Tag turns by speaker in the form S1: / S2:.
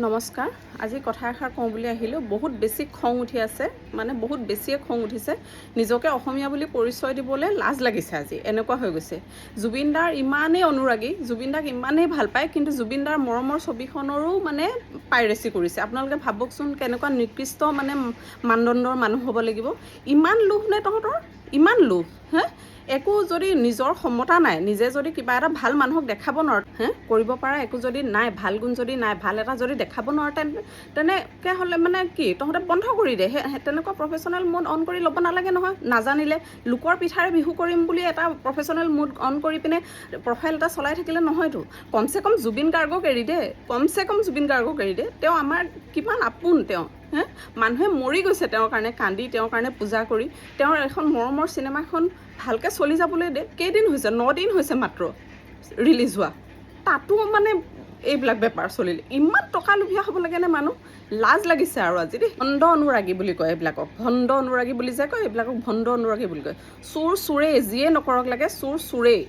S1: নমস্কাৰ আজি কথা এষাৰ কওঁ বুলি আহিলোঁ বহুত বেছি খং উঠি আছে মানে বহুত বেছিয়ে খং উঠিছে নিজকে অসমীয়া বুলি পৰিচয় দিবলৈ লাজ লাগিছে আজি এনেকুৱা হৈ গৈছে জুবিন দাৰ ইমানেই অনুৰাগী জুবিন দাক ইমানেই ভাল পায় কিন্তু জুবিন দাৰ মৰমৰ ছবিখনৰো মানে পাইৰেচি কৰিছে আপোনালোকে ভাবকচোন কেনেকুৱা নিকৃষ্ট মানে মানদণ্ডৰ মানুহ হ'ব লাগিব ইমান লোভ নে তহঁতৰ ইমান লোভ হে একো যদি নিজৰ ক্ষমতা নাই নিজে যদি কিবা এটা ভাল মানুহক দেখাব নোৱাৰ কৰিব পৰা একো যদি নাই ভাল গুণ যদি নাই ভাল এটা যদি দেখাব নোৱাৰ তেনেকৈ হ'লে মানে কি তহঁতে বন্ধ কৰি দে তেনেকুৱা প্ৰফেশ্যনেল মুড অন কৰি ল'ব নালাগে নহয় নাজানিলে লোকৰ পিঠাৰে বিহু কৰিম বুলি এটা প্ৰফেশ্যনেল মুড অন কৰি পিনে প্ৰফাইল এটা চলাই থাকিলে নহয়তো কমচে কম জুবিন গাৰ্গক এৰি দে কমচে কম জুবিন গাৰ্গক এৰি দে তেওঁ আমাৰ কিমান আপোন তেওঁ মানুহে মৰি গৈছে তেওঁৰ কাৰণে কান্দি তেওঁৰ কাৰণে পূজা কৰি তেওঁৰ এখন মৰমৰ চিনেমাখন ভালকৈ চলি যাবলৈ দে কেইদিন হৈছে 9 দিন হৈছে মাত্ৰ ৰিলিজ হোৱা তাতো মানে এইবিলাক বেপাৰ চলিলে ইমান টকা লোভীয়া হ'ব লাগেনে মানুহ লাজ লাগিছে আৰু আজি দেই ভণ্ড অনুৰাগী বুলি কয় এইবিলাকক ভণ্ড অনুৰাগী বুলি যে কয় এইবিলাকক ভণ্ড অনুৰাগী বুলি কয় চোৰেই যিয়ে নকৰক লাগে চোৰেই